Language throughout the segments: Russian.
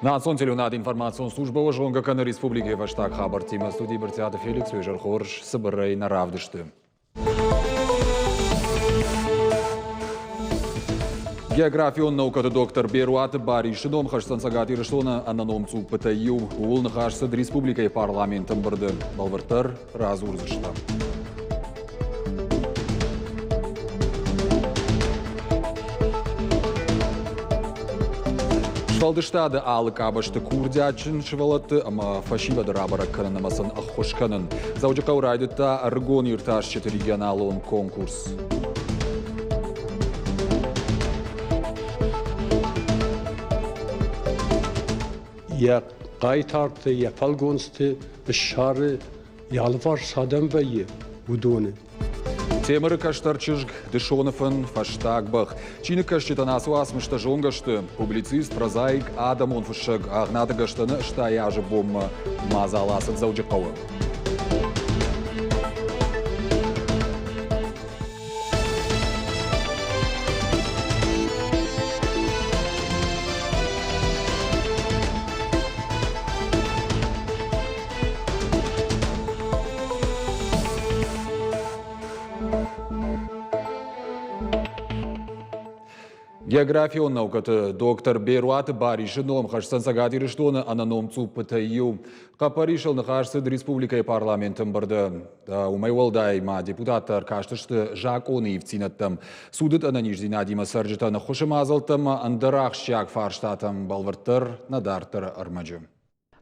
Насон теленад информацион служба Жонга Каны Республики Ваштак Хабар Тима студии Бертиада Феликс Вежер Хорш Сабарей на Равдышты. География наукаты доктор Беруат Баришином Хашсан Сагати Решона Ананомцу Патаю Улн Хашсад Республикой парламентом барды Балвартар Разурзышта. Швалдыштады алы кабашты курдячын шывалаты, ама фашивады рабара кананамасын ахошканын. Зауджака урайдыта аргон юрташчыты регионалон конкурс. Я қайтарты, я фалгонсты, шары, ялвар садам бәйе, удоны. Темыры каштарчыжг дышоныфын фаштагбах. Чины каштитанасу асмышта жонгашты. Публицист, прозаик Адам онфышыг ағнады гаштаны штаяжы бомма мазаласыд зауджықауы. География наукаты доктор Беруат Баришином Хашсан Сагати Рештона Ананомцу Патаю. Капаришел нахашсад республикой парламентом барды. Умайвалдай ма депутаттар каштышты Жак Ониевцинаттам. Судыт ананиждина Дима Сарджита на Хошемазалтам Андарах Щак Фарштатам Балвартар Надартар Армаджи.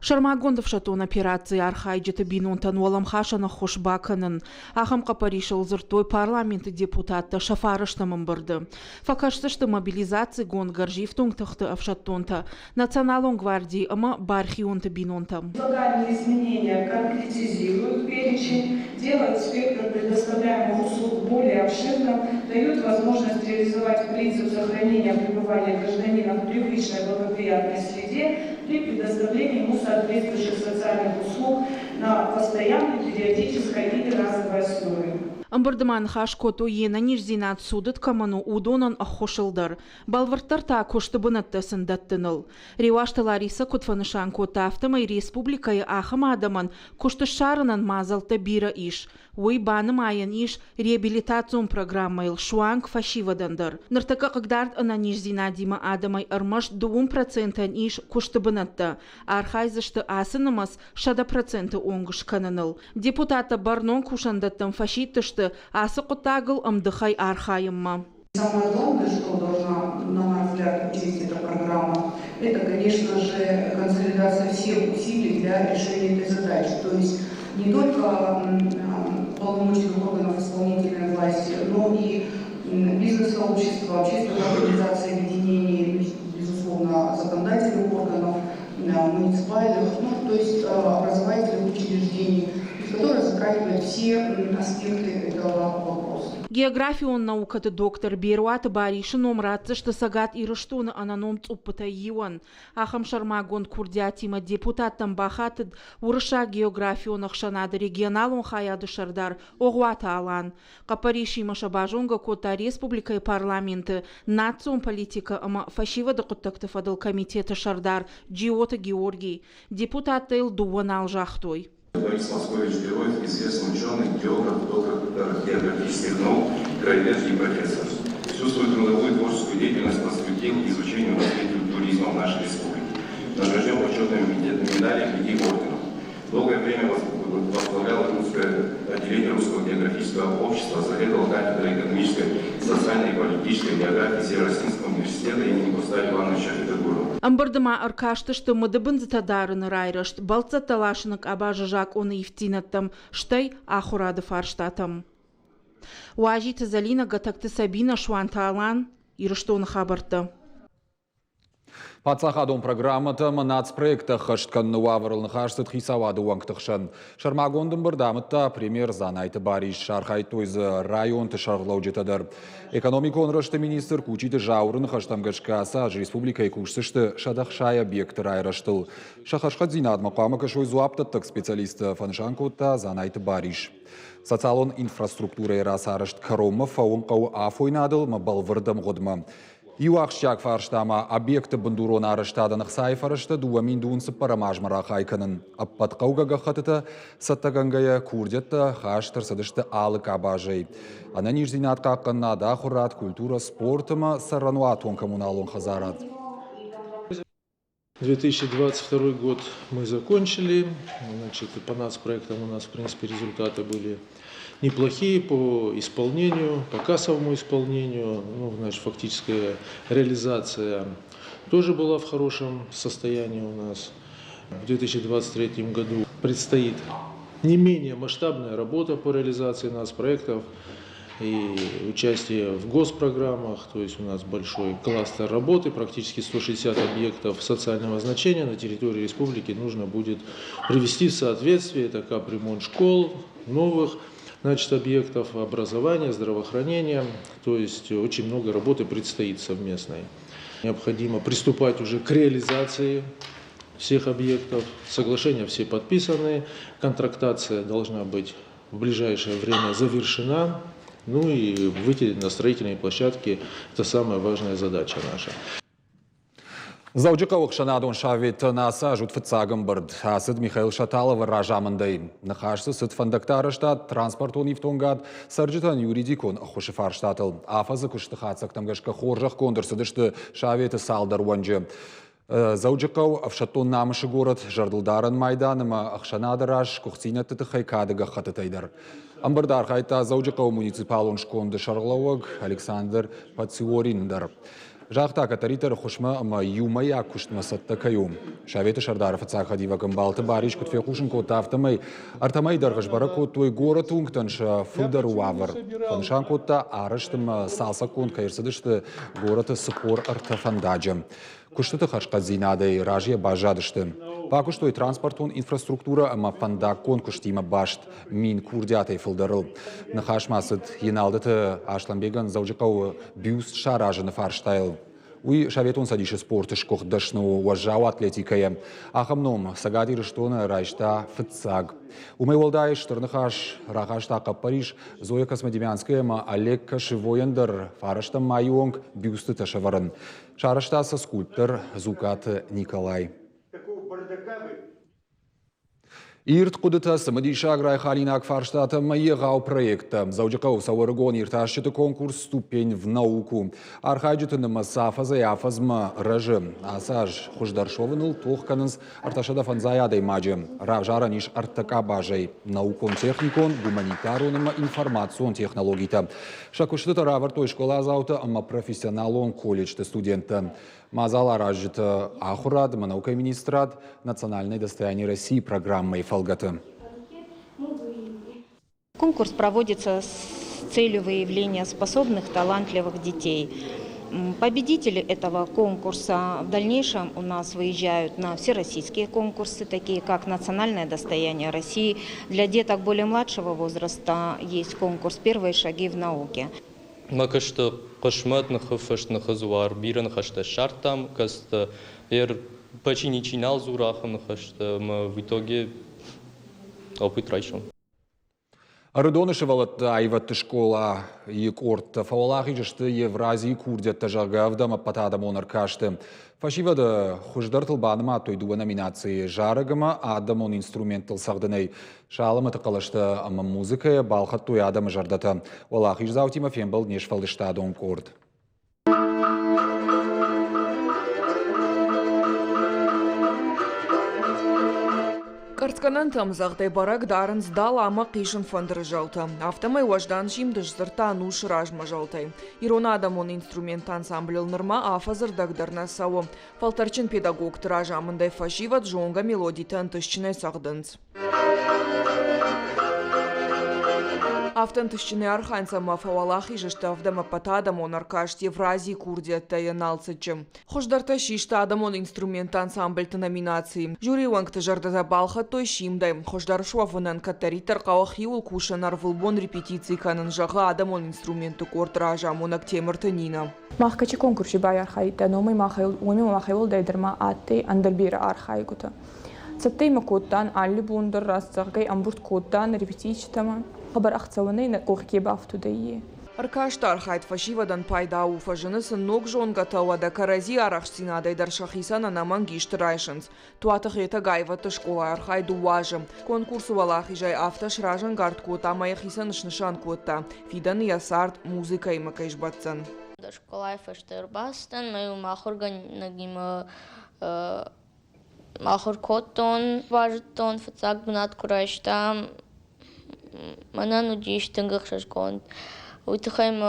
Шармагондов шатон операции архайджеты бинунтан уолам хашана хошбаканын. Ахам капаришел зыртой парламенты депутатта шафарыштамын барды. Факаштышты мобилизации гон гаржифтунг тахты авшаттонта. Националон гвардии ама бархионта бинунтам. Предлагаемые изменения конкретизируют перечень, делают спектр предоставляемых услуг более обширным, дают возможность реализовать принцип сохранения пребывания гражданина в привычной благоприятной среде при предоставлении ему соответствующих социальных услуг на постоянной, периодической или разовой основе. Амбардаман хашкото ена нижзинат судыт каману удонан ахошылдар. Балварттар та коштыбынаттасын даттыныл. Ревашта Лариса Кутфанышанко тафтамай республикай ахам адаман коштышарынан мазалта бира иш. Уй баным айын иш реабилитацион программайл шуанг фашивадандар. Ныртака кагдард ана нижзина дима адамай армаш 2% иш коштыбынатта. Архайзышты асынымас 6% оңгыш кананыл. Депутата Барнон кушандаттан фашиттышты асы кутагыл амдыхай архаимма. Самое главное, что должна, на наш взгляд, учесть эта программа, это, конечно же, консолидация всех усилий для решения этой задачи. То есть не только полномочий органов исполнительной власти, но и бизнес-сообщества, общественных организаций, объединений, безусловно, законодательных органов, муниципальных, то есть образовательных учреждений, которые затрагивают все аспекты этого вопроса. Географию наукаты доктор Беруат Баришином ратцышты сагат ирыштуны ананомц уппытайюан. Ахам шармагон курдятима депутаттан бахатыд урыша географию нахшанады регионалун хаяды шардар оғуата алан. Капариши машабажонга кота республикай парламенты национ политика ама фашивады құттықты фадыл комитеті шардар Джиота Георгий. Депутат Тейл Дуанал Жахтой. Борис Москович Героев, известный ученый, географ, доктор географических наук, краеведский профессор. Всю свою трудовую творческую деятельность посвятил изучению и развитию туризма в нашей республике. Награжден почетными медалями и орденом. Долгое время возглавлял отделение Русского географического общества, заведовал кафедрой экономической, социальной и политической географии Северо-Российского университета имени Густава Ивановича Федорова. Амбардама аркаштышты мыдыбын зытадарыны райрышт, балца талашынық абажы Жак Ониевцинаттам, штай ахурады фарштатам. Уажиты Залина гатакты Сабина Шуанталан, ирыштоны хабарты. Пацахадон программата нацпроекта хаштканны вавырылны хашсыт хисавады уаңтықшын. Шармагондын бірдамытта премьер занайты бариш шархай тойзы районты шарлау жетадыр. Экономикон рышты министр кучиты жаурын хаштамгашкаса республикай кушсышты шадахшай объекты райраштыл. Шахашхат зинад мақамы кашой зуаптаттық специалисты фаншанкотта занайты бариш. Социалон инфраструктура расарышт каромы фауынқау афойнадыл ма балвырдам ғодма. Юақшчак фарштама объекты бандурон арыштадынық сайфарышты дуамин дуынсып парамажмара қайкынын. Аппатқауға қатыты саттағангая курдетті хаштыр садышты алық абажай. Ана ниждинат қаққынна да құрат культура спортыма сарануатон коммуналон хазарат. 2022 год мы закончили. Значит, по нацпроектам у нас, в принципе, результаты были неплохие по исполнению, по кассовому исполнению. Значит, фактическая реализация тоже была в хорошем состоянии у нас. В 2023 году предстоит не менее масштабная работа по реализации нацпроектов и участие в госпрограммах. То есть у нас большой кластер работы, практически 160 объектов социального значения на территории республики нужно будет привести в соответствие. Это капремонт школ, новых объектов образования, здравоохранения. То есть очень много работы предстоит совместной. Необходимо приступать уже к реализации всех объектов. Соглашения все подписаны, контрактация должна быть в ближайшее время завершена. И выйти на строительные площадки – это самая важная задача наша. Зауджикауық шанадон шавет наса жут фыцагым бұрд. Асыд Михаил Шаталов ражамындай. Нахашсы сыд фандактары штат, транспортон ифтонгад, сарджитан юридикон хушифар штатыл. Афазы күштіхатсақ тамгашқа хоржақ кондырсыдышты шаветі салдар уанжы. Зауджикау авшатон намышы город жардылдарын майданыма ақшанадыраш кухтинетті хайкадыға қатытайдар. Амбардар қайта Зауджикау муниципалон шконды шарғылауыг Александр Пациориндар. Жақта катаритер хушма ама юмай акуштма сатта каюм. Шаветы шардар фацаха дива гамбалты бариш кут фехушин кот автомай. Артамай даргаш баракот той город унгтанша фудар уавар. Фаншан котта арыштым салса кон кайырсыдышты город сыпор артафандаджам. Куштыты хашқазинады ражья бажадышты. Пакуш той транспортон инфраструктура ама фандак кон куштима башт мин курдятай фылдарыл. Нахашмасыд еналдыты Ашланбеган Зауджикау бюст шаражыны фарштайл. Уй шаветон садиши спорты шкох дашну уажжау атлетикая. Ахамном сагадир штона райшта фыцаг. Умей волдай штырнахаш рахашта капариш Зоя Космодемянская ма Олег Кашевояндар фарашта майонг бюсты ташаваран. Шараштаса скульптор Зукат Николай. Ирт кудыта самадиша грай халинак фарштата маегау проекта. Зауджикау сауаргон ирташчыты конкурс ступень в науку. Архайджыты на масафаза яфазма режим. Асаж хуждаршовыныл тохканынс арташада фанзаядай маджи. Равжара ниш артака бажай. Наукон техникон, гуманитаруныма информацион технологита. Шакуштыта равар той школа заута, ама профессионалон колледжты студента. Мазала раджита ахурад, манаука министрат, национальное достояние России программой Фалгата. Конкурс проводится с целью выявления способных, талантливых детей. Победители этого конкурса в дальнейшем у нас выезжают на всероссийские конкурсы, такие как «Национальное достояние России». Для деток более младшего возраста есть конкурс «Первые шаги в науке». Макашта кошматных фашных зуар бирных ашта шартам каста почти чинал зурахам хашта в итоге опыт райшон. Арыдонышы валатты айватты школа екорт фауалахи жышты Евразии курдетті жағавдама патадам онар кашты. Фашивады хуждар тылбаныма тойдуа номинации жарыгыма адамон инструментал сағдынай. Шалымы тықалышты ама музыкая балхат той адамы жардаты. Олахи жзаутима фембал нешфалдыштадон корд. Картканан тамзағдай барак дарын здал ама қишын фандыры жалты. Автомай уаждан жимдыш зырта ануш ражма жалтай. Ирона адамон инструмент ансамблил нырма афазыр дагдарна сауы. Фалтарчин педагог тыража амындай фашиват жонга мелодитан тышчынай сағдынц. Автон тышчыны арханца мафауалахи жышты авдама патадамон аркашт Евразии курдетті яналцычым. Хождарта шишта адамон инструмент ансамбльты номинации. Жюри уангты жардата балха той шимдай. Хождар шуафынан катаритар қауахиул кушан арвылбон репетиции канын жаға адамон инструменты корт ражамонак темірті нина. Махкачи конкурси бай архаита, но мы махаил дайдерма атты андальбира архаигута. Цаттейма коттан алли бундыр растағай амбурт коттан репетичтама. Хабар ахцаваны на кохке бафту дае. Аркашта архайт фашивадан пайда уфажынысын ног жонга тауада карази арахсинадай даршахисана наман гишт райшынс. Туатах это гайвата школа архай дуажым. Конкурсу валахижай авташ ражан гарткота маяхисан шнышан кота. Фидан ясарт музыка и макайшбатсан. Школа фаштербастан, мы махорган нагим махор коттон, важтон, фацак бнат курайштам. Манан удиш тенгах шашкон. Утхайм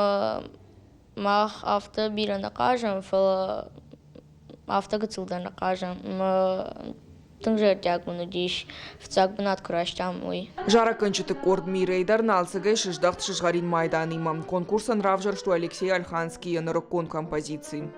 мах авто бира накажем, фал авто гацилда накажем. Тыңжер тягун удиш, фацак бнат курайштам уй. Жара кончеты корд мирейдар налсыгай шиждахт шижгарин майданимам. Конкурсан равжар, что Алексей Альханский на рок-кон композиции.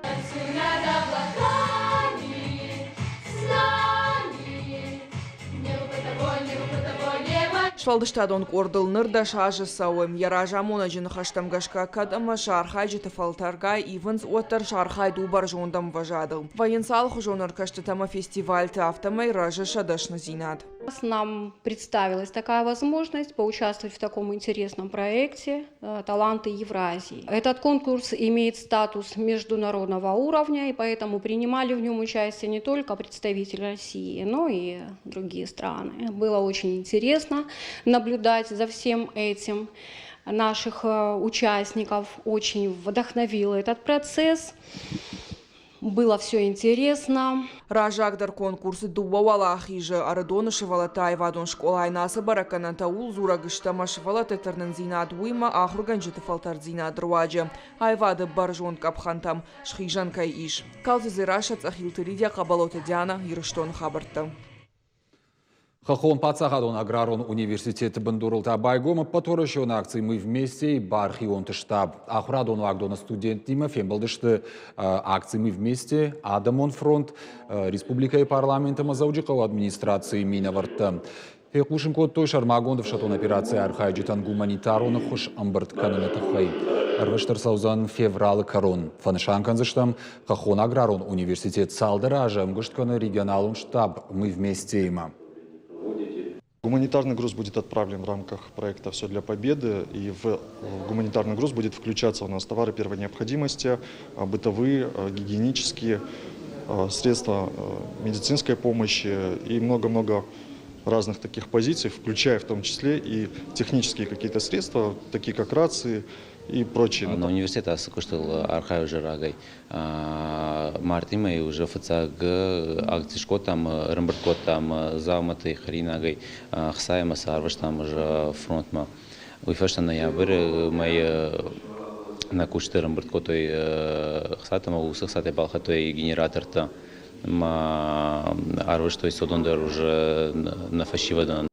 Швалдыштадон кордылныр да шажы сауым. Яража монажын хаштамгашка кадама шархай жыты фалтаргай ивенс оттар шархай дубар жондам важадыл. Военсал хужонар каштатама фестиваль автомай ража шадашна зинат. Нам представилась такая возможность поучаствовать в таком интересном проекте «Таланты Евразии». Этот конкурс имеет статус международного уровня, и поэтому принимали в нем участие не только представители России, но и другие страны. Было очень интересно наблюдать за всем этим. Наших участников очень вдохновил этот процесс. Было все интересно. Ражагдар конкурсы дубавала хиже арадона шевалата ивадон школа айнасы баракананта ул зурагыштама шевалата тернензина дуима ахруганжеты фалтардзина друаджа. Айвады баржон капхантам шхижанкай иш. Калзы раша цахилтыридя кабалота Диана Ирштон хабарта. Хахон Пацахадон аграрон университет Бандурулта Байгома поторощен акции «Мы вместе» и Бархион штаб. Ахрадон Вагдона студент Нима Фембалдышты акции «Мы вместе», Адамон фронт, Республика и парламента Мазауджикова администрации Минаварта. Хекушин код той шармагондов шатон операции архайджитан гуманитарон хуш амбарт кананатахай. Арвештер саузан февралы корон. Фаншанкан заштам Хахон аграрон университет Салдаража Мгушткана регионалун штаб «Мы вместе» има. Гуманитарный груз будет отправлен в рамках проекта «Все для победы», и в гуманитарный груз будет включаться у нас товары первой необходимости, бытовые, гигиенические, средства медицинской помощи и много-много разных таких позиций, включая в том числе и технические какие-то средства, такие как рации и прочее. На университет асыкуштыл архай жарагай мартима и уже фцаг акции шкотам рымбырткотам зауматы хринагай хсайма сарваштам уже фронтма. Уйфашта ноябрь мои на кушты рымбырткотой хсатама усых сатай балхатой генератор-то арваштой содондар уже на фашивадан.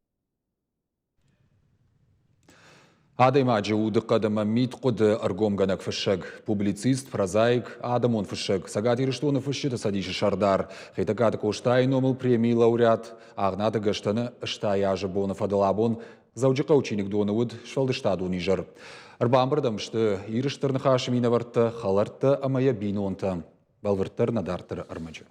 Адаймаджи удықадама мит құды аргомганак фышыг. Публицист, прозаик, адамон фышыг. Сагат ирыштоны фышыты садиші шардар. Хейтакаты коштай номыл премии лауреат. Ағнаты гыштаны ыштай ажы боны фадалабон. Зауджықа ученик доны уд швалдыштаду нижыр. Арбамбырдам шты ирыштырны хашымина варты, халарты амая бинонты. Балвырттыр надартыр армаджы.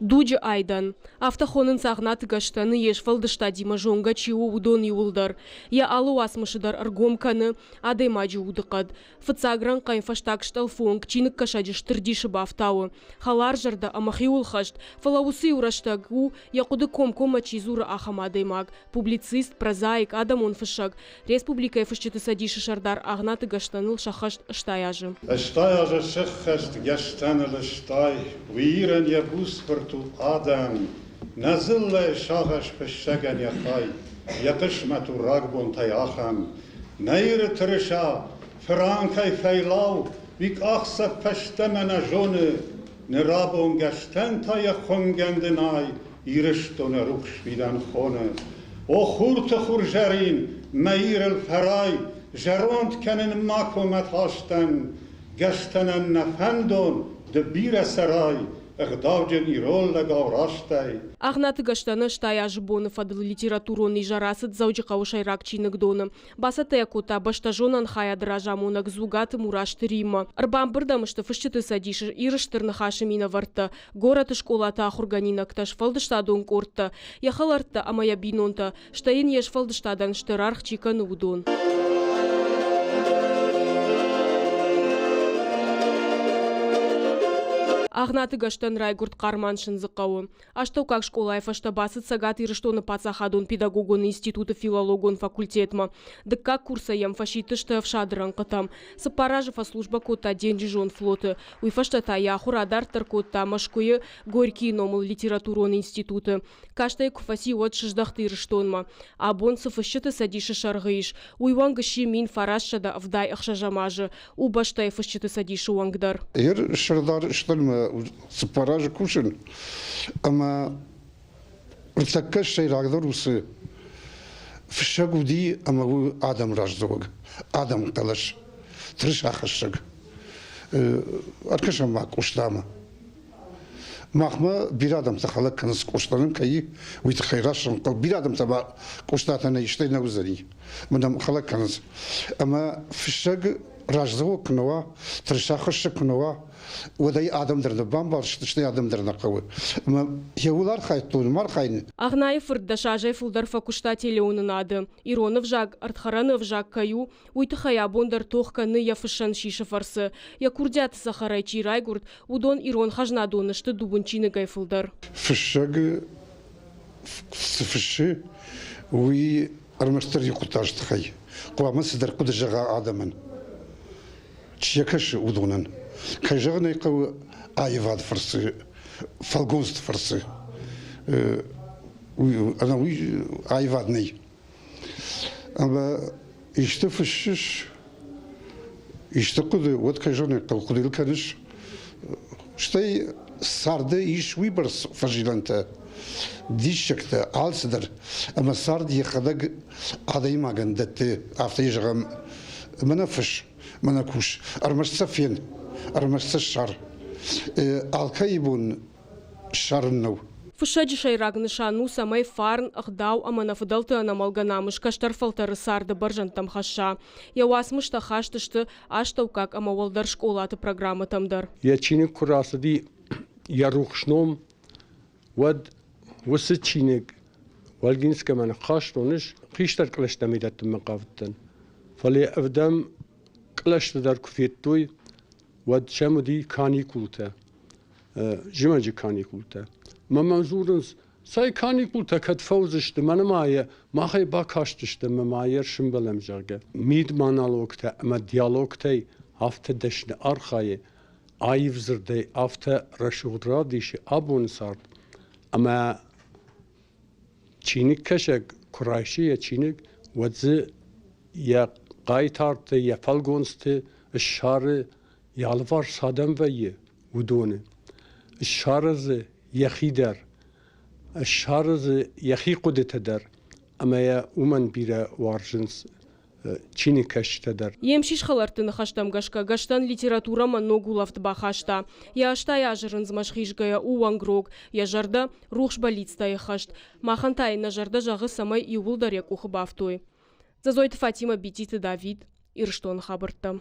Дуджи айдан. Автохонын сағнаты гаштаны еш фалдышта дима жонга чиу удон юлдар. Я алу асмышыдар аргомканы адаймаджи удықад. Фыцагран қайын фаштакштал фонг чинык кашадиш тырдиші бафтауы. Халар жарда амахи улхашт. Фалаусы ураштагу яқуды комкома чизура ахам адаймаг. Публицист, прозаик, адамон фышаг. Республика ефышчыты садиші шардар ағнаты гаштаныл шахашт ыштаяжы. Ыштаяжы шықхашт гаштаныл ыштай. Вирен ябус tu Adam, nazılle şahış pişşegen yakay, yakışma tu ragbon tayaham, neyri tırışa, frankay feylav, vik aksa peştemene jonu, nerabon geçten tayakon gendinay, iriştone rukşvidan khone. O hurtu hurjerin, meyril feray, jeront kenin makomet haşten, geçtenen nefendon, de bire seray, Ағнаты гаштаны штай ажыбоны фадыл литературоны жарасыд зауджықа ушайрак чинык доны. Басаты якута баштажонан хаядыражамонак зугаты мурашты Рима. Арбамбырдамышты фышчыты садишыр ирыштырны хашымина варты. Гораты школата ахурганинак таш фалдыштадон кортты. Яхаларты амая бинонты. Штайын еш фалдыштадан штырарх чиканы удон. Агнаты гаштан райгурт карманшын зықауы. Аштау как школа айфашта басыт сагат ирыштоны пацахадон педагогон институты филологон факультетма. Дыкка курса ям фашитышты в шадран кытам. Сапаражыфа служба кота деньги жон флоты. Уйфашта таяху радар таркота машкуе горький номыл литературон институты. Каштай куфаси от шыждахты ирыштонма. Абон сыфышчыты садиши шаргыш. Уйван гыщи мин фарашшада вдай ахшажамажы. Убаштай фышчыты садиши уангдар. Ир шардар штальма сапаражы кушин. Ама ртаккаш шайрагдар усы. Фшагуди ама адам раждовг. Адам талаш. Триш ахашаг. Arkadaşım bak kuşlama. Mahma bir adam takhalı kanıs kuşların kayı ve tıkayraşın kal bir adam taba kuşlatana işte ne güzeli. Bundan khalak kanıs. Ama fişag rajzı knova, trişaxış knova ve day adamdır da bambar işte adamdır da kavu. Ama yevlar khaytun mar khayn. Агнай фырдашажай фулдар факушта телеонын ады. Иронов жаг, артхаранов жаг каю, уйтыхая бондар тохканы яфышан шиша фарсы. Я курдят сахарайчи райгурт, удон ирон хажна донышты дубунчины гайфулдар. Фишаг фиши уи армастер юкутаж тхай. Куамас дар кудажага адаман. Чекаш удонан. Кайжагнай кау айвад фарсы. Фалгонст фарсы. Она айвадный. Ама işte фишиш. İşte kudu вот кайжагнай кау кудил каныш. Штай sardı iş виборс фажиланта. Dişekte alsıdır. Ama sardı yıkadık adayım agandette. Haftayı jagam. Mana fiş. Mana kuş. Armaşsa fen. Armaşsa şar. Alkayibun şarınnav. Фышаджи шайрагны шану самай фарн ахдау амана фыдалты анамалганамыш каштар фалтары сарды баржан там хаша. Яуасмышта хаштышты аштау как амавалдар школаты программы тамдар. Я чиник курасы ди ярухшном вад высы чиник валгинска мен хаштоныш қиштар клаштамидаттым мақавыттан. Фали авдам клаштадар куфеттуй вад шамуди каникулта. Жимаджи каникулта. ما منظورنس سای کانی کول تکت فوزشته من مایه ماخی با کاشتشته مایه شنبلم جرگه مید مانالوکته اما دیالوگته هفته دشن آرخای آیف زرده هفته رشودرا دیشه آبون سارد اما چینک کشک کرایشی یا چینک وزه یا قایتارته یا فلگونسته الشار یالوار سادم ویه ودونه الشار زه يخي در الشارز يخي قدت در أما يا ومن بيرا وارجنس چيني كشت در Емшиш халартыны хаштам гашка гаштан литература маногулавт бахашта. Я ашта яжырын змашхишгая уангрог. Я жарда рухш балицтай хашт. Махантай на жарда жағы самай иулдар якухы бафтой. Зазойты Фатима Бетиты Давид Ирштон хабыртты.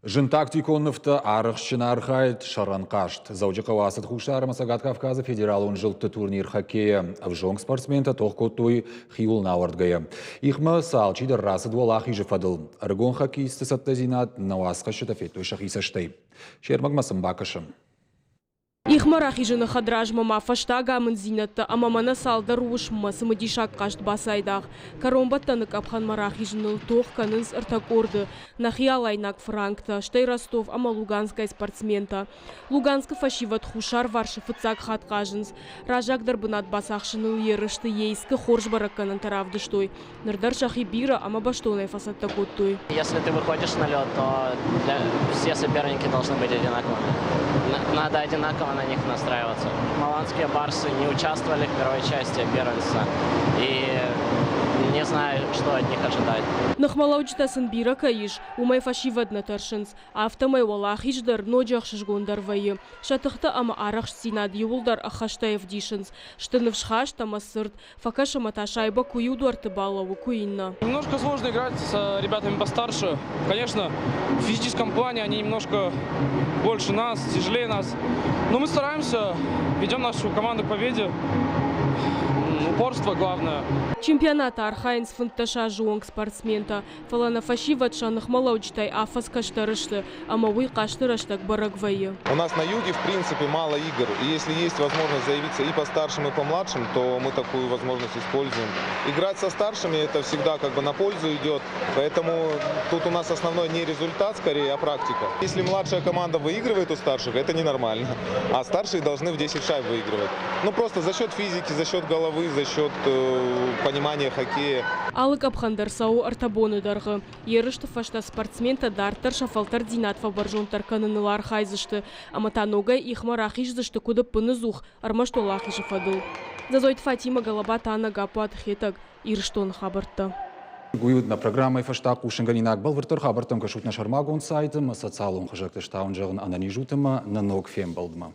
Жын тактиконныфты арықшын архайт шаранқашт. Заужы қауасыд хушары Масагат Кавказы федералын жылты турнир хоккея. Авжонг спортсменті тоққоттуй хиул науырдгая. Ихмы салчидыр расы дуалахи жыфадыл. Аргон хоккеисті сатты зинат науасқа шытафеттуй шахисаштай. Шермагмасын бақышым. Ихмарахи жыны хадражма мафашта гамын зинатты, амамана салдар уышмы сымыдишак кашт басайдақ. Каромбаттаны капхан марахи жыны тоқ канынс ыртакорды. Нахиялайнак франкта, штай Ростов, ама луганскай спортсмента. Луганска фашиват хушар варшы фыцак хаткажынс. Ражагдар бынат басақшыны уерышты ейскі хорж баракканын таравдыштой. Нырдар шахи бира, ама баштонай фасадта коттуй. Если ты выходишь на лед, то все соперники должны быть одинаковыми. Надо одинаково на них настраиваться. Маланские барсы не участвовали в первой части первенства. И не знаю, что от них ожидать. Нахмалаучтасын бира каиш, умай фашивадна таршынс. Автомай валахишдар, ноджах шашгондар вайы. Шатыхта ама арах синад юлдар ахаштаев дишынс. Штынов шхаш тама сырт. Факаша маташайба куюдар тыбалову куинна. Немножко сложно играть с ребятами постарше. Конечно, в физическом плане они немножко больше нас, тяжелее нас. Но мы стараемся, ведем нашу команду к победе. упорство главное. Чемпионата Архаинс фунташа жуонг спортсмента. Фалана фашива чаных малаучтай афас каштарышты, а мауи каштарыштак барагвайы. У нас на юге, в принципе, мало игр. И если есть возможность заявиться и по старшим, и по младшим, то мы такую возможность используем. Играть со старшими это всегда как бы на пользу идет. Поэтому тут у нас основной не результат, скорее, а практика. Если младшая команда выигрывает у старших, это ненормально. А старшие должны в 10 шайб выигрывать. Ну просто за счет физики, за счет головы, за счет понимания хоккея. Алык абхандар сау артабоны даргы. Ерышты фашта спортсмента дартар шафалтар динат фабаржон тарканынылы архайзышты. Аматанога ихмар ахижзышты куды пынызух, армаштол ахишыфадыл. Зазойт Фатима Галабата Анна Гапуат Хетаг, Ирштон хабарта. Гуйудна программой фаштак ушинганинак балвыртыр хабартым кашутна шармагун сайтым, социалун хажакты штаун жағын анани жутыма на ног фем балдыма.